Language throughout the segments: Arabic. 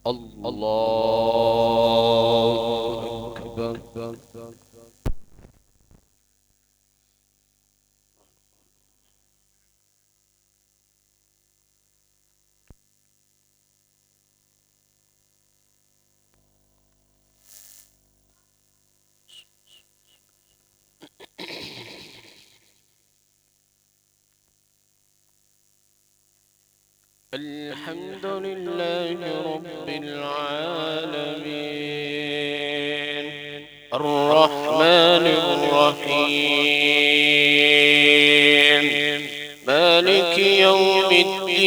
الله أكبر. الحمد لله رب العالمين الرحمن الرحيم مالك يوم الدين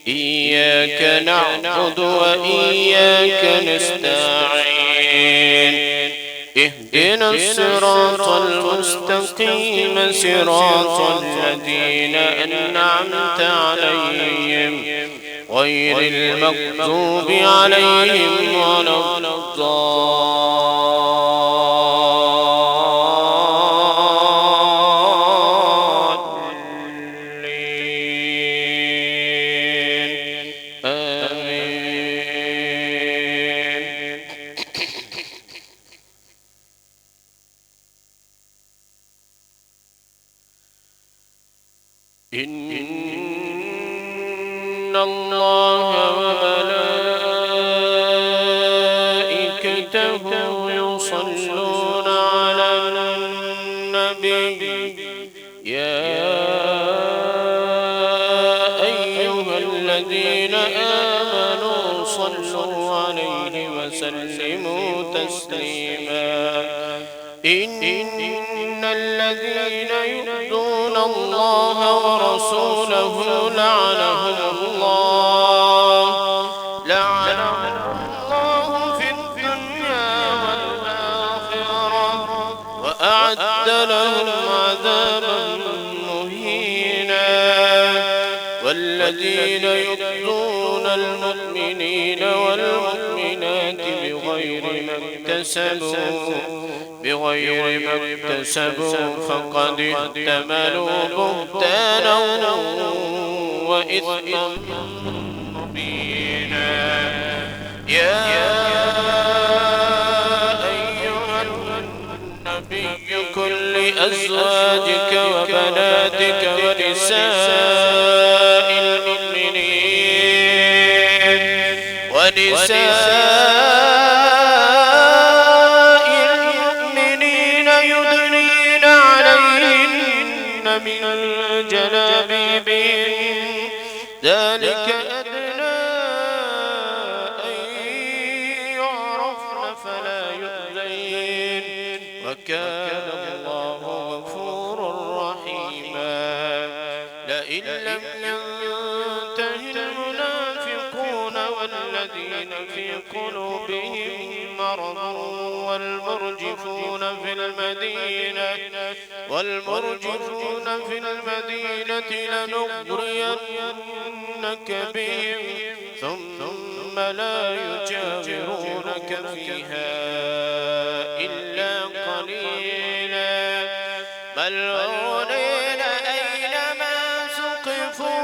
إياك نعبد وإياك نستعين اهدنا الصراط المستقيم صراط الذين أنعمت عليهم غير المغضوب عليهم ولا الضالين آمين. إن الله وملائكته يصلون على النبي يا أيها الذين آمنوا صلوا عليه وسلموا تسليما. إن الذين يؤذون الله ورسوله لعنهم الله في الدنيا والآخرة وأعد لهم عذابا مهينا. والذين يؤذون المؤمنين والمؤمنات بغير ما اكتسبوا فقد احتملوا بهتانا وإثما مبينا. يا أيها النبي قل لأزواجك وبناتك ونساء المؤمنين يدنين عليهن من جلابيبهن ذلك أدنى أن يعرفن فلا يؤذين وكان الله غفورا رحيما. لئن لم ينته المنافقون والذين في قلوبهم مرض والمرجفون في المدينة لنغرينك بهم ثم لا يجاورونك فيها إلا قليلا ملعونين أينما ثقفوا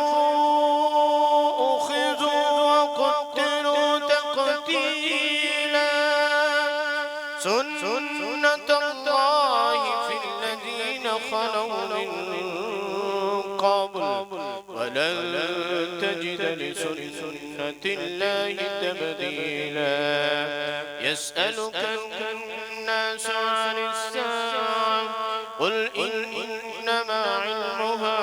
أخذوا وقتلوا تقتيلا. سنة الله في الذين خلوا من قبل ولن تجد لسنة الله تبديلا. يسألك الناس عن الساعة قل إنما علمها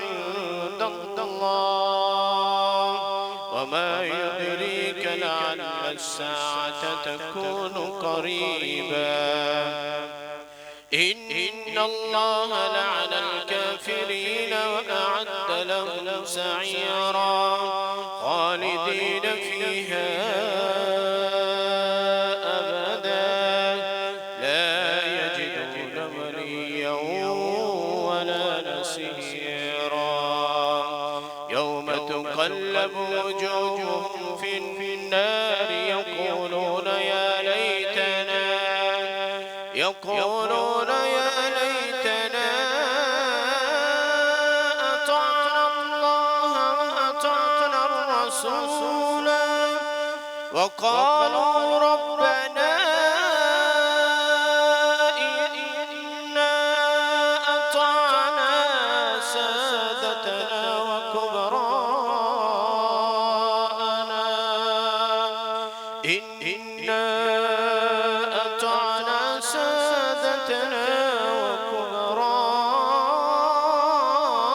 عند الله وما يدريك لعل الساعة تكون قريبا. إن الله لعن الكافرين وأعد لهم سعيرا خالدين فيها أبدا لا يجدون وليا ولا نصيرا. يوم تقلب وجوههم في النار يقولون يا ليتنا أطعنا الله وأطعنا رسولا وقالوا ربنا إنا أطعنا سادتنا وكبراءنا إنا أطعنا سادتنا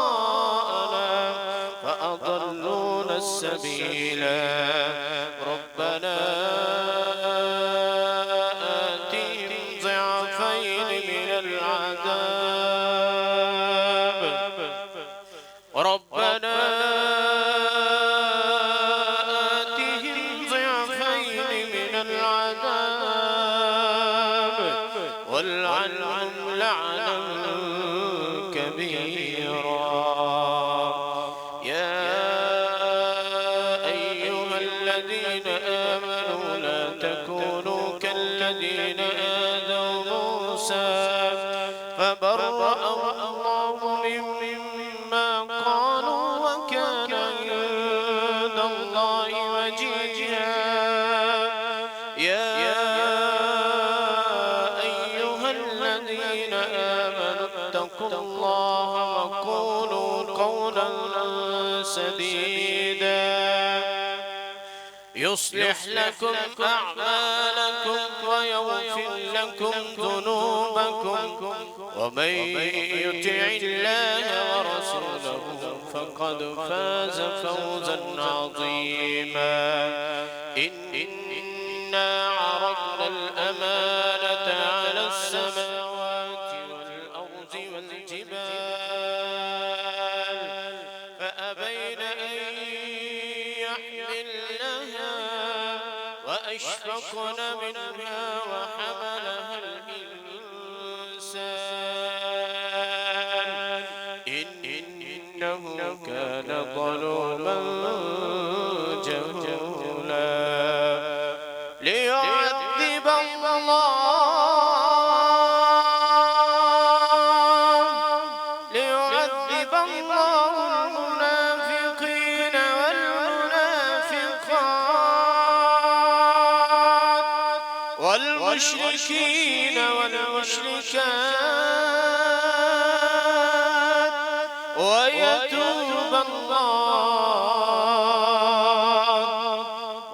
وكبراءنا فأضلونا السبيل ربنا آتهم ضعفين من العذاب ربنا آتهم ضعفين من العذاب والعنهم لعنا كبيرا يا أيها الذين آمنوا لا تكونوا كالذين آذوا موسى فبرأه الله مما قالوا وكان عند الله وجيها يا أيها الذين آمنوا اتقوا الله وقولوا قولا سديدا يصلح لكم أعمالكم ويغفر لكم ذنوبكم ومن يطع الله ورسوله فقد فاز فوزا عظيما إنا عرضنا الأمانة على السماوات والأرض والجبال فأبين أن يحملنها وأشفقن منها وحملها الإنسان إنه كان ظلوما جهولا ليعذب الله المنافقين والمنافقات والمشركين والمشركات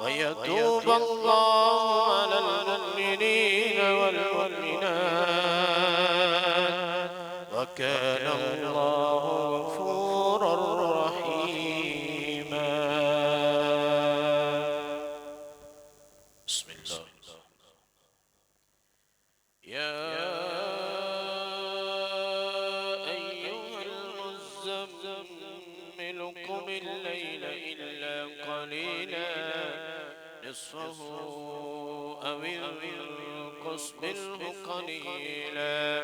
ويتوب الله على المؤمنين والمؤمنات وكان الله غفورا رحيما بسم الله يا أيها المزمل قم الليل إلا قليلا نصفه أو انقص منه قليلا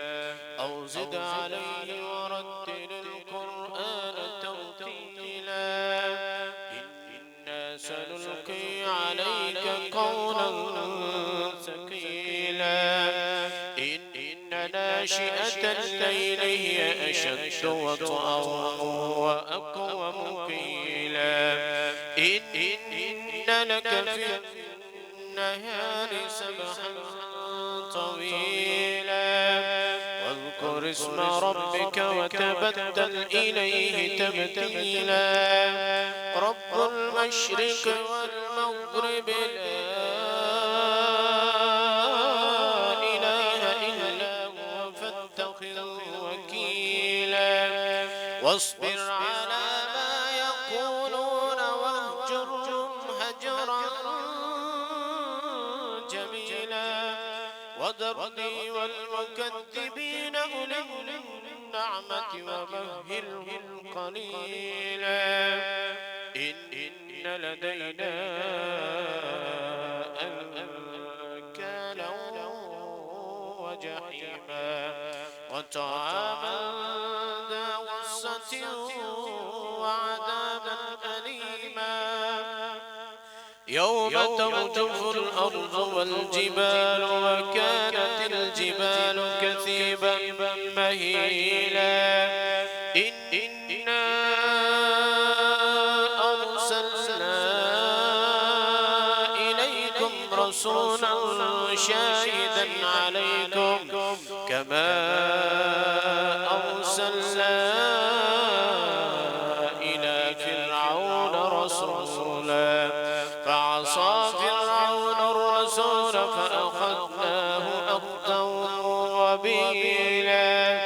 أو زد عليه ورتل القرآن ترتيلا إنا سنلقي عليك قولا ثقيلا إن ناشئة الليل هي أشد وطئا وأقوم قيلا إن لك في النهار سبحا طويلا واذكر اسم ربك وتبتل إليه تبتيلا رب المشرق والمغرب لا إله إلا هو فاتخذه وكيلا واصبر على ما يقولون واهجرهم هجرا جميلا وذرني والمكذبين أولي النعمة ومهلهم قليلا إن لدينا أنكالا وجحيما وطعاما ذا غصة وعذابا أليما يوم ترجف الأرض والجبال وكانت الجبال كثيبا مهيلا إنا أرسلنا رسولا شاهدا عليكم كما أرسلنا إلى فرعون رسولا فعصى فرعون الرسول فأخذناه أخذا وبيلا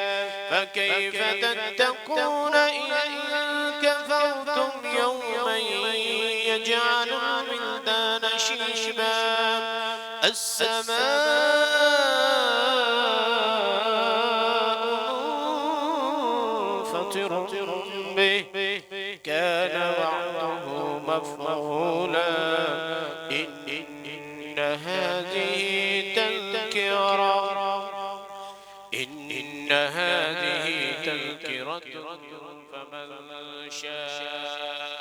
فكيف تتقون إن كفرتم يوما يجعل الولدان شيبا السماء منفطر به كان وعده مفعولا إن هذه تذكرة فمن شاء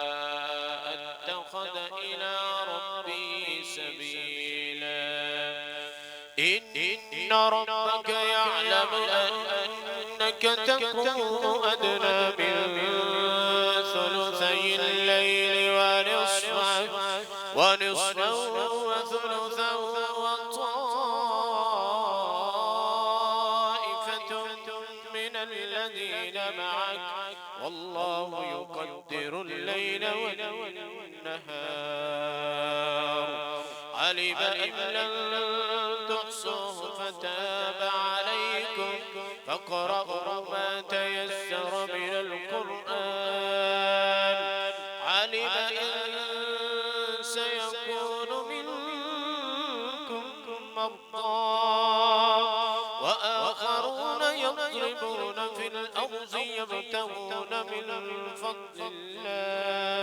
اتخذ إلى ربه سبيلا إن ربك يعلم أنك تقوم أدنى من ثلثي الليل ونصفه وثلثه وطائفة من الذين معك والله يقدر الليل والنهار علم أن لن تحصوه فتاب عليكم فاقرؤوا ما تيسر من القرآن علم أن سيكون منكم مرضى وآخرون يضربون في الأرض يبتغون من فضل الله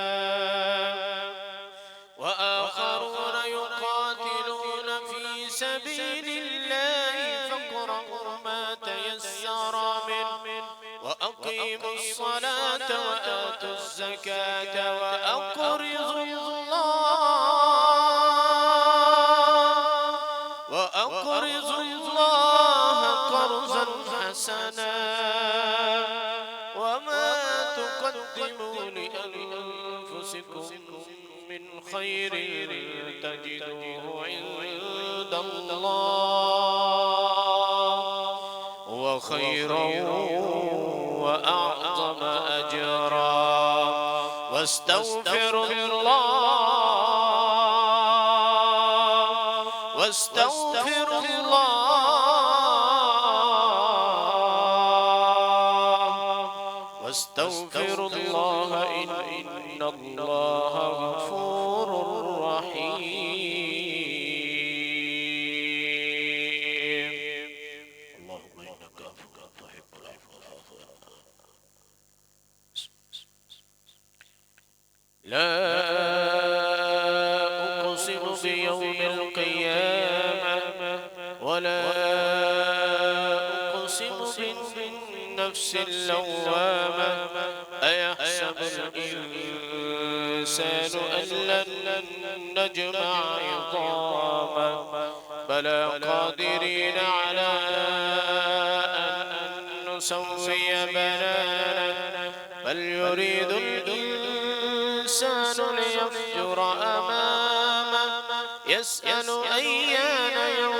وآخرون يقاتلون في سبيل الله فاقرؤوا ما تيسر منه وأقيموا الصلاة وآتوا الزكاة وأقرضوا الله قرضا حسنا وما تقدموا لأنفسكم من خير تجدوه عند الله وخيرا وأعظم أجرا واستغفروا الله إن الله غفور رحيم اللهم إنك عفو تحب العفو لا أقسم بيوم القيامة ولا أقسم بالنفس اللوامة أيحسب الإنسان أن لن نجمع عظاما بلى قادرين على أن نسوي بنانا بل يريد الإنسان ليفجر أمامه يسأل أيان يوم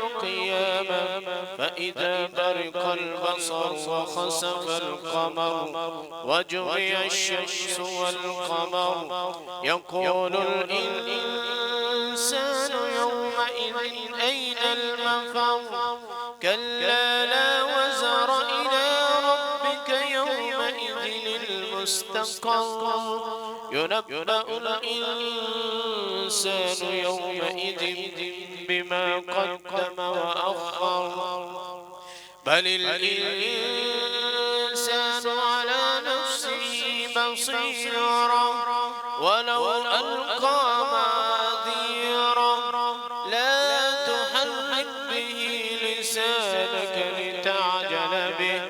القيامة فإذا برق البصر وخسف القمر وجمع الشمس والقمر يقول الإنسان يومئذ أين المفر كلا لا وزر إلى ربك يومئذ المستقر ينبأ الإنسان يومئذ بما قدم وأخر بل الإنسان على نفسه بصيرا ولو ألقى معاذيرا لا تحرك به لسانك لتعجل به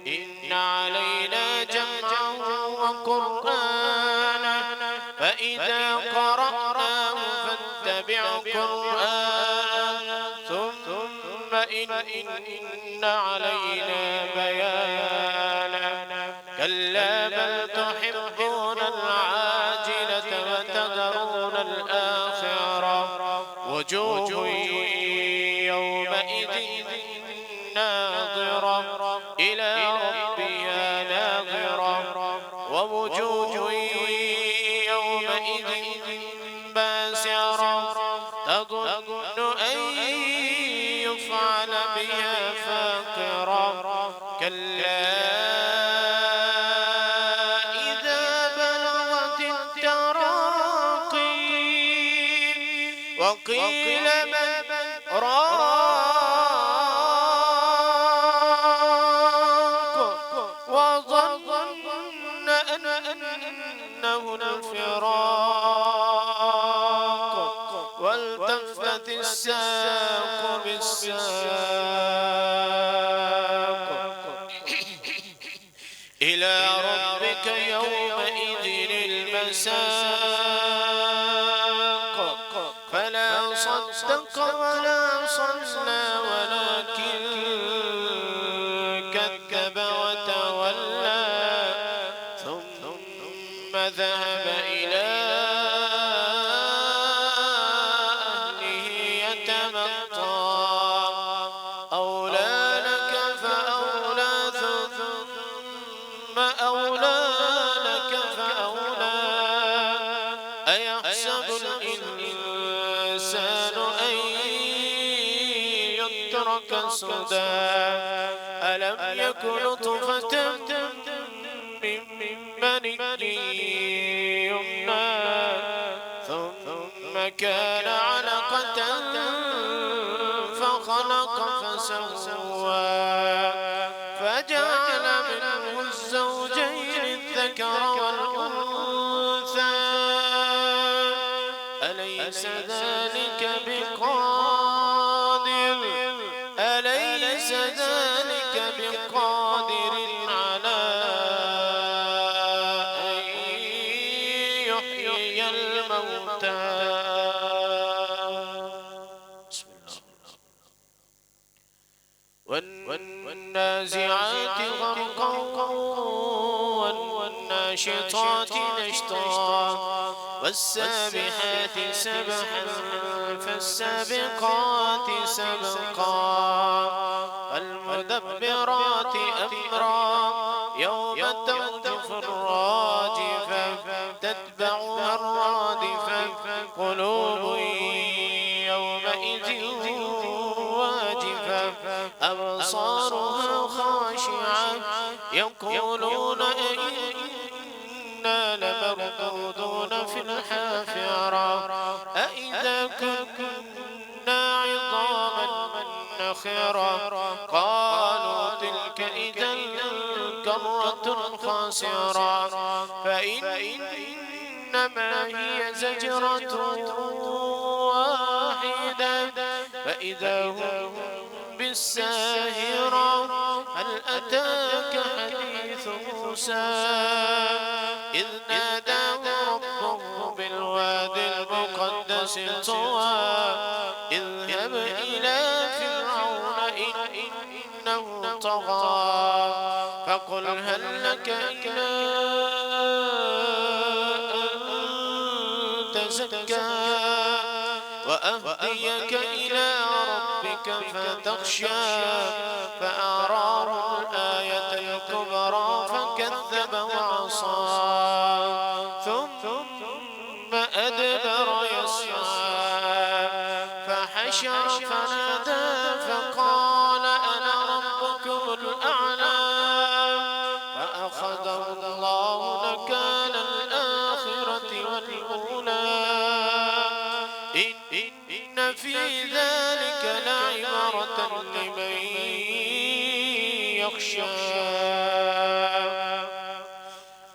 إن علينا جمعه وقرآنه فإذا قرأناه فاتبع قرآنه ثم إن علينا بيانه كلا بل تحبون العاجلة وتذرون الآخرة ووجوه يومئذ باسرة تظن أن يفعل بها فاقرة كلا إذا بلغت التراقي وقيل من راق وظن أنه الفراق والتفت الساق بالساق إلى ربك يومئذ المساق فلا صدق ولا صلى ولكن كذب وتولى ثم ذهب إلى أهله يتمطى أولى لك فأولى ثم أولى لك فأولى أيحسب الإنسان أن يترك سدى ألم يك نطفة من مني يمنى ثم كان علقة فخلق فسوى فجعل منه الزوجين الذكر والأنثى أليس ذلك بقادر على أن يحيي الموتى والنازعات غرقا والناشطات نشطا والسابحات سبحا فالسابقات سبقا فالمدبرات أمرا يوم ترجف الراجفة تتبعها الرادفة قلوب يومئذ واجفة أبصارها خاشعة يقولون إنا لمردودون في الحافرة أإذا كنا عظاما نخرة قالوا تلك إذا كرة خاسرة فإنما هي زجرة واحدة فإذا هم بالساهرة هل أتاك حديث موسى إذ ناداه ربه بالواد المقدس طوى اذهب إلى فرعون إنه طغى فقل هل لك إلى أن تزكى وأهديك إلى ربك فتخشى فأراه الآية الكبرى فكذب وعصى ثم أدبر يسعى فحشر فنادى فقال أنا ربكم الأعلى فأخذه الله نكال الآخرة والأولى إن في ذلك لعبرة لمن يخشى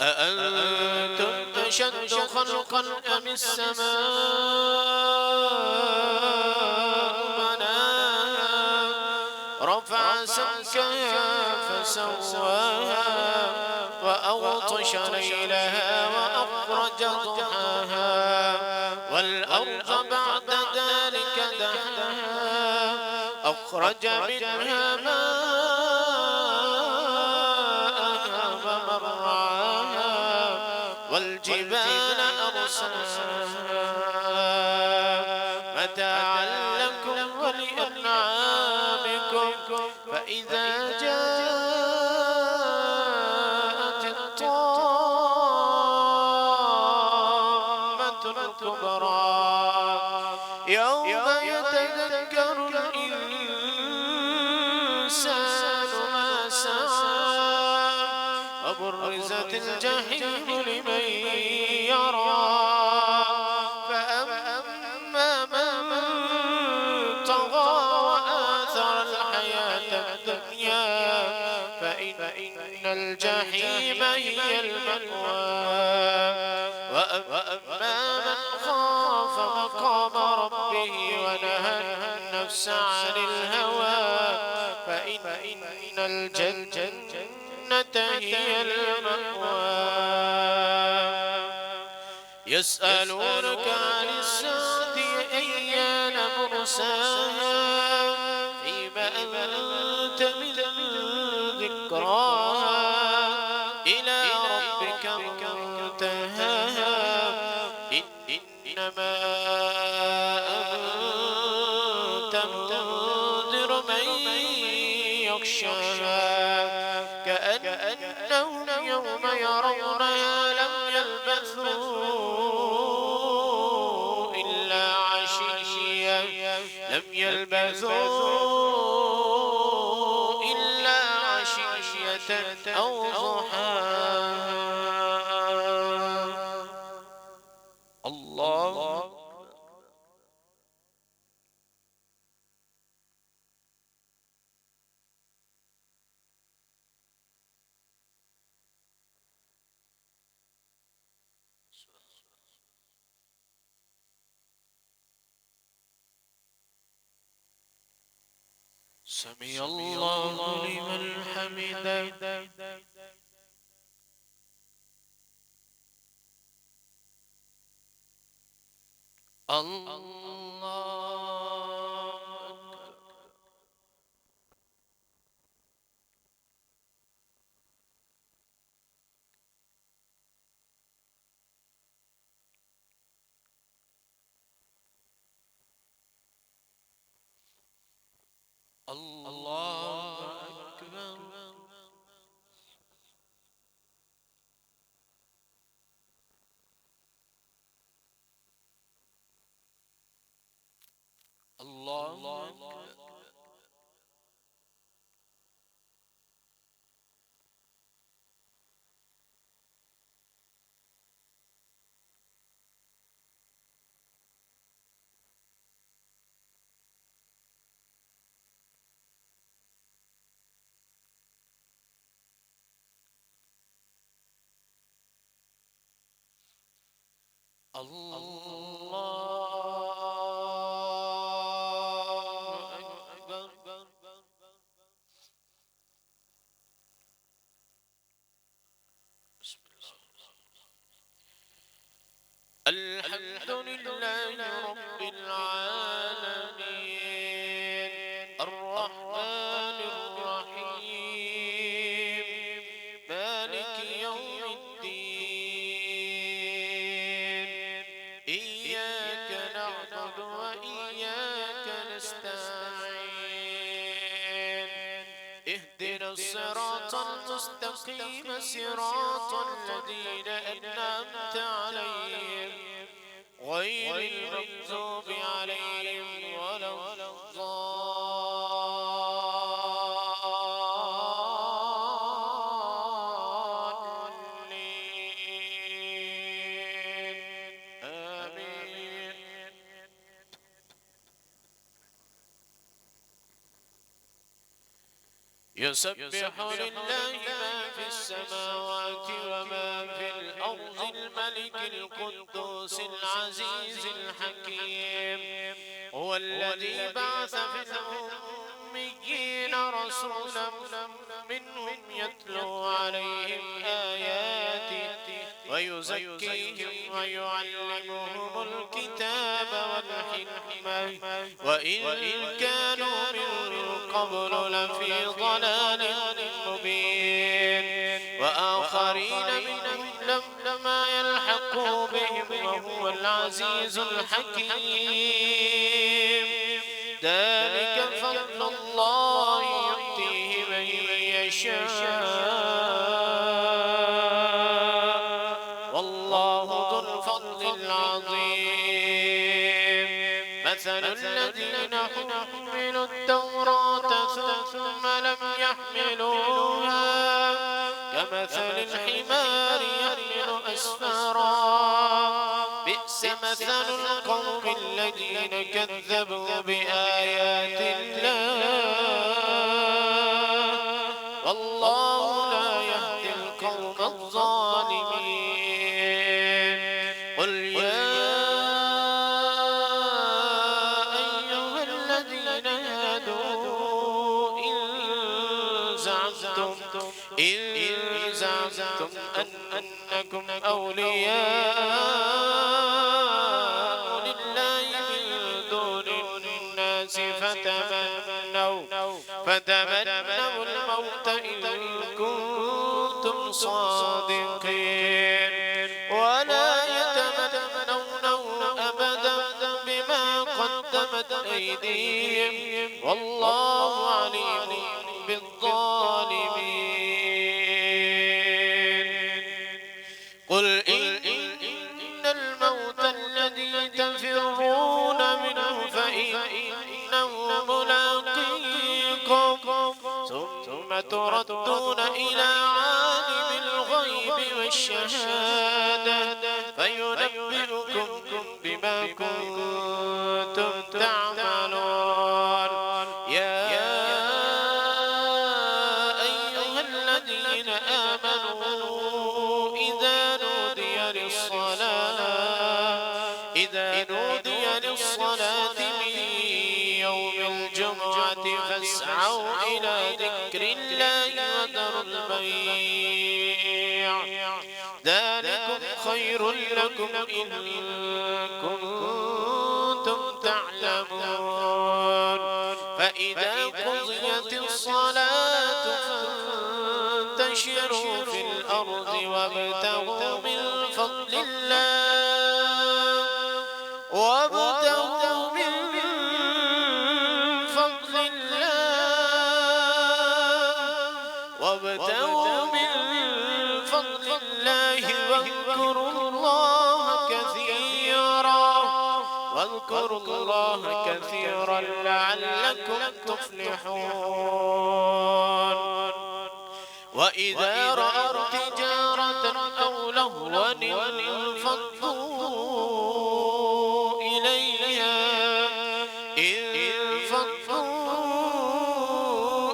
أأنتم أشد خلقا أم السماء بناها رفع سمكها فسواها وأغطش ليلها وأخرج ضحاها والأرض بعد ذلك دحاها أخرج منها ماءها ومرعاها والجبال أرساها متاعا لكم ولأنعامكم فإذا جاءت الطامة يوم يتذكر الإنسان ما سعى وبرزت الجحيم لمن يرى فأما من طغى وآثر الحياة الدنيا فإن الجحيم هي المأوى وأما من خاف مقام ربه ونهى النفس عن الهوى فإن الجنة هي المأوى يسألونك عن الساعة أيان مرساها فيما أنت من ذكراها إلى ربك منتهاها إنما أنت منذر من يخشاها كأنهم يوم يرونها لم يلبثوا إلا عشية أو ضحاها. الله سمع الله لمن حمده. الله الله أكبر. الله أكبر. الله أكبر. بسم الله. الحمد لله رب العالمين الرحمن الرحيم مالك يوم الدين إياك نعبد وإياك نستعين اهدنا الصراط المستقيم صراط الذين أنعمت عليهم غير المغضوب عليهم ولا الضالين آمين. يسبح لله ما في السماوات وما في الأرض الملك القدوس العزيز الحكيم هو الذي بعث في الأميين رسولا منهم يتلو عليهم آياته ويزكيهم ويعلمهم الكتاب والحكمة وإن كانوا من قبل لفي ضلال مبين وآخرين منهم لما يلحقوا بهم وهو العزيز الحكيم ذلك فضل الله يؤتيه من يشاء والله ذو الفضل العظيم. مثل الذين حملوا التوراة ثم لم يحملوها كمثل الحمار يحمل أسفارا بئس مثل القوم الذين كذبوا بآيات الله والله لا يهدي القوم الظالمين. قل يا أيها الذين هادوا إن زعمتم أنكم أولياء لله من دون الناس فتمنوا الموت إن كنتم صادقين ولا يتمنونه أبدا بما قدمت أيديهم والله عليم بالظالمين. قل إن الموت الذي تفرون منه فإنه ملاقيكم ثم تردون إلى عالم الغيب والشهادة فينبئكم بما كنتم تعملون. يا أيها الذين آمنوا إذا نودي للصلاة من يوم الجمعة فاسعوا إلى ذكر الله وذروا البيع ذلكم خير لكم إن كنتم تعلمون. فإذا قضيت الصلاة فانتشروا في الأرض وابتغوا من فضل الله واذكروا الله كثيرا لعلكم تفلحون. وإذا رأوا تجارة أو لهوا انفضوا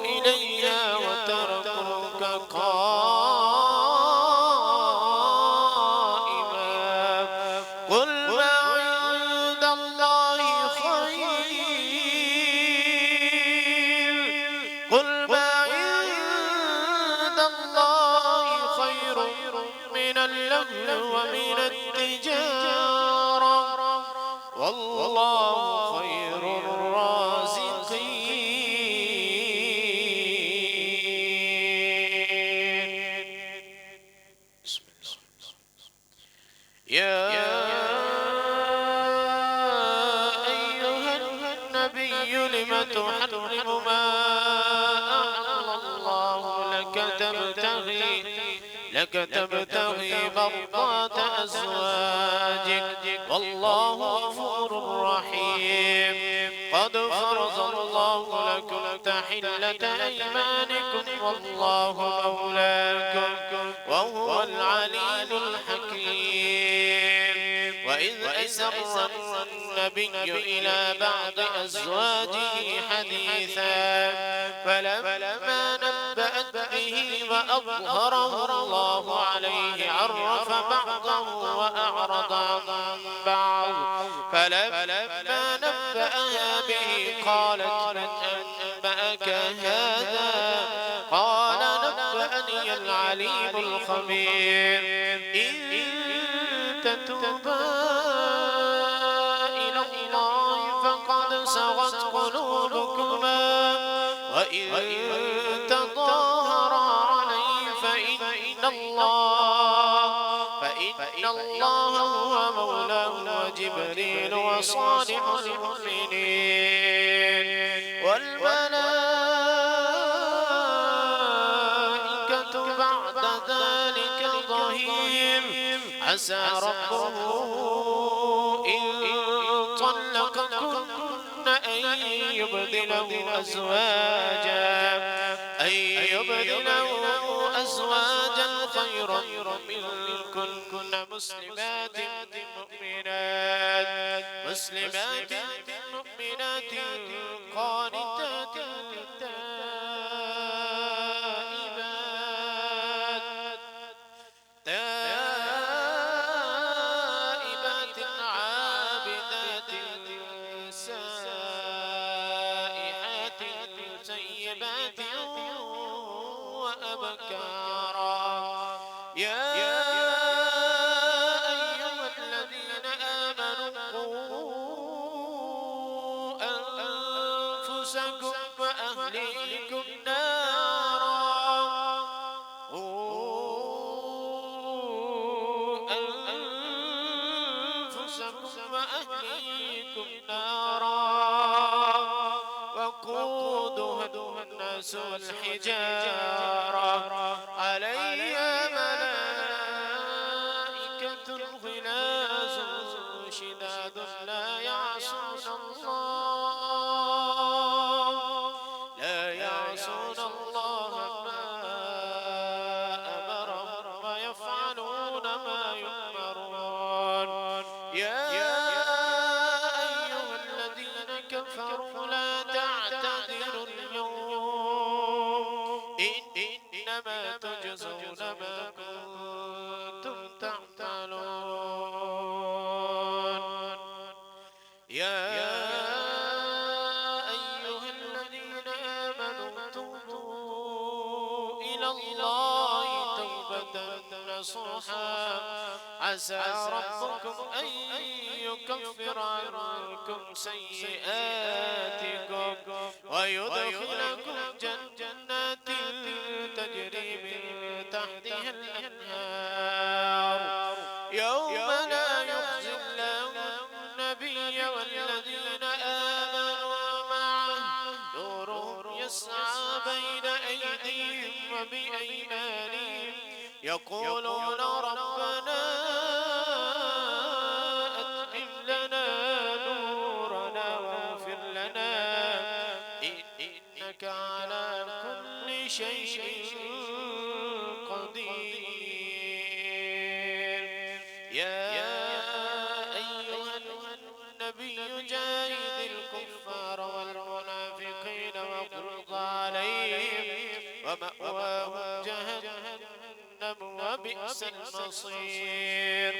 إليها وتركوك قائما. قل ما عند الله خير من اللهو ومن التجارة والله خير الرازقين. يا أيها النبي لم تحرم ما أحل الله لك تبتغي مرضات أزواجك والله غفور رحيم. قد فرض الله لكم تحلة أيمانكم والله مولاكم وهو العليم الحكيم. وإذ أسر النبي إلى بعض أزواجه حديثا فلما نبأت به وأظهره الله عليه عرف بعضه وأعرض عن بعض فلما نبأها به قالت من أنبأك هذا قال نبأني العليم الخبير. إن تتوبا إلى الله فقد صغت قلوبكما وإن تظاهرا عليه فإن الله هو مولاه وجبريل وصالح المؤمنين والملائكة بعد ذلك ظهير. عسى ربه إن طلقكن يبدله أزواجا خيرا منكن مسلمات مؤمنات قانتات تائبات عابدات سائحات سيبات وأبكارا يا أيها الذين آمنوا قوا أنفسكم وأهليكم نارا وقودها الناس والحجارة عليها ملائكة غلاظ شداد لا يعصون الله ما أمرهم ويفعلون ما يؤمرون يا أيها الذين كفروا لا تعتذروا اليوم إنما تجزون ما كنتم تعملون يا أيها الذين آمنوا توبوا إلى الله توبة نصوحا عسى ربكم أن يكفر عنكم سيئاتكم ويدخلكم جنات تجري من تحتها الأنهار يوم لا يخزي الله النبي والذين آمنوا معه نورهم يسعى بين أيديهم وبأيمانهم يقولون ربنا أتمم لنا نورنا واغفر لنا إنك على كل شيء قدير يا أيها النبي جاهد الكفار والمنافقين واغلظ عليهم ومأواهم جهنم وبئس المصير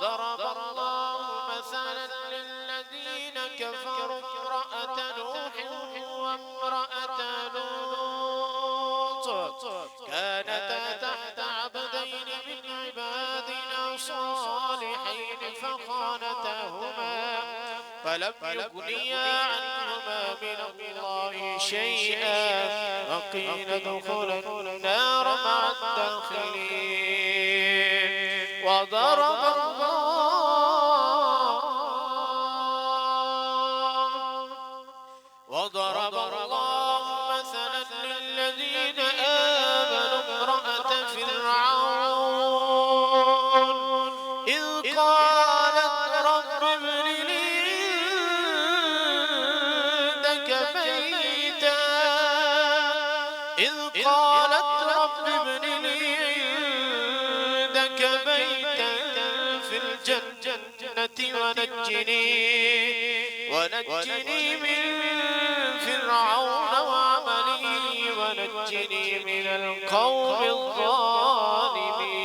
ضرب الله مثلا للذين كفروا امرأة نوح وامرأة لوط كانتا تحت عبدين من عبادنا صالحين فخانتاهما فلم يغنيا عنهما من الله شيئا وقيل ادخلا النار مع الداخلين وضرب الله مثلا للذين آمنوا امرأة فرعون إذ قالت رب ابن لي عندك بيتا في الجنة ونجني من فرعون وعمله ونجني من القوم الظالمين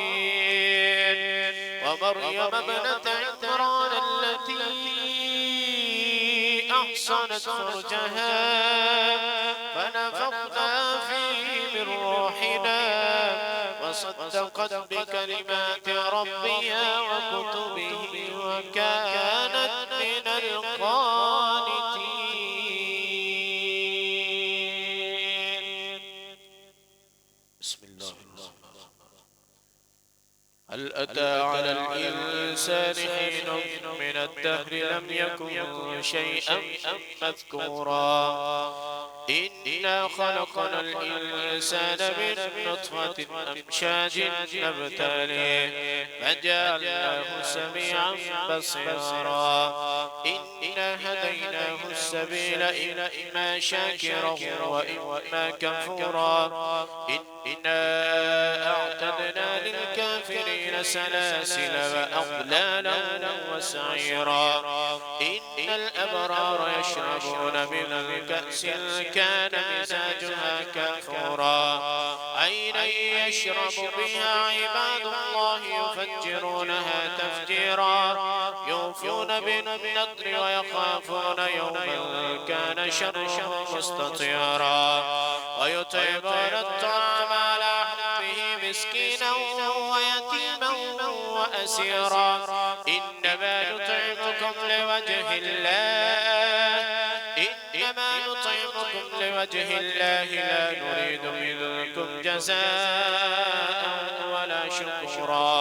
ومريم ابنة عمران التي أحصنت فرجها فنفخنا فيه من روحنا وصدقت بكلمات ربها وكتبه وكانت من القانتين. بسم الله الرحمن الرحيم. هل أتى على الإنسان حين من الدهر لم يكن شيئا مذكورا إنا خلقنا الإنسان من نطفة أمشاج نبتليه فجعلناه سميعا بصيرا إنا هديناه السبيل إما شاكرا وإما كفورا إنا أعتدنا للكافرين سلاسل وأغلالا وسعيرا إن الأبرار يشربون من كأس كان مزاجها كافورا عينا يشرب بها عباد الله يفجرونها تفجيرا يوفون بالنذر ويخافون يوما كان شره مستطيرا ويطعمون الطعام على حبه مسكينا ويتيما وأسيرا إنما نطعمكم لوجه الله إنما نطعمكم لوجه الله لا نريد منكم جزاء ولا شكورا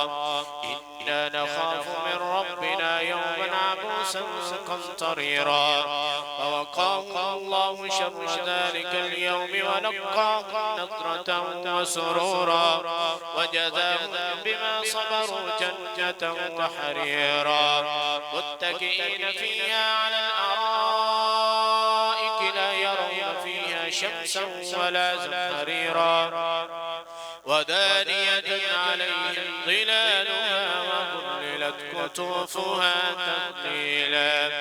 إنا نخاف من ربنا يوما عبوسا قمطريرا فوقاهم الله شر ذلك اليوم ولقاهم نضرة وسرورا وجزاهم بما صبروا جنة وحريرا متكئين فيها على الأرائك لا يرون فيها شمسا ولا زمهريرا ودانية عليهم ظلالها وظللت قطوفها تذليلا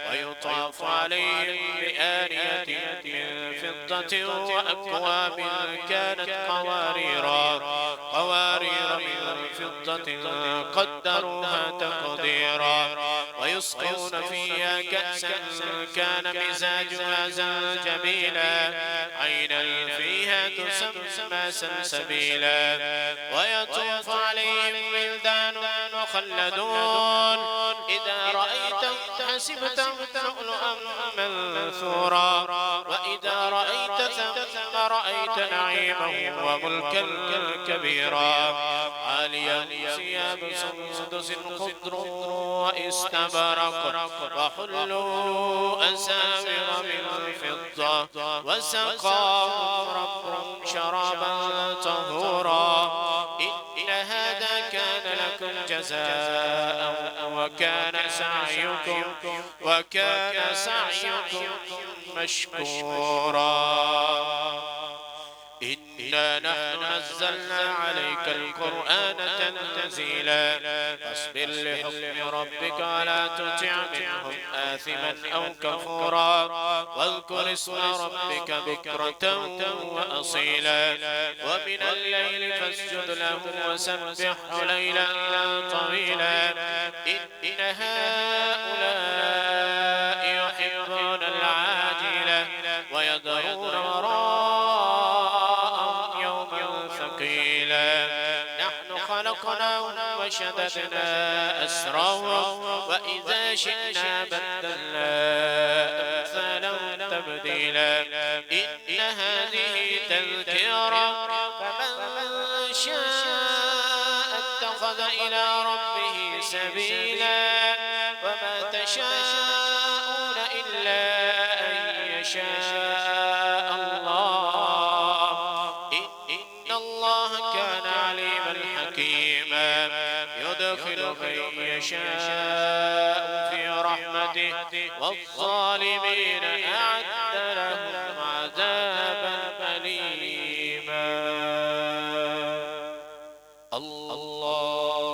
ويطاف عليهم بآنية من فضة وأكواب كانت قوارير من فضة قدروها تقديرا ويسقون فيها كأسا كان مزاجها زنجبيلا عينا فيها تسمى سلسبيلا ويطوف عليهم ولدان مخلدون إذا رأيتهم حسبتهم لؤلؤا منثورا وإذا رأيت ثم رأيت نعيما وملكا كبيرا عاليا ثياب سندس خضر واستبرق وحلوا أساور من فضة وسقاهم ربهم شرابا طهورا إن هذا كان لكم جزاء وكان سعيكم مشكورا إنا نحن نزلنا عليك القرآن تنزيلا فاصبر لحكم ربك ولا تطع منهم آثما أو كفورا واذكر اسم ربك بكرة وأصيلا ومن الليل فاسجد له وسبحه ليلا طويلا إن هؤلاء يحبون العاجلة ويذرون وراءهم يوما ثقيلا نحن خلقناهم وشددنا أسرهم وإذا شئنا بدلنا أمثالهم تبديلا إن هذه تذكرة فمن شاء اتخذ إلى ربه سبيلا وما تشاءون إلا أن يشاء الله إن الله كان عليما حكيما يدخل من يشاء في رحمته والظالمين أعد لهم عذابا أليما الله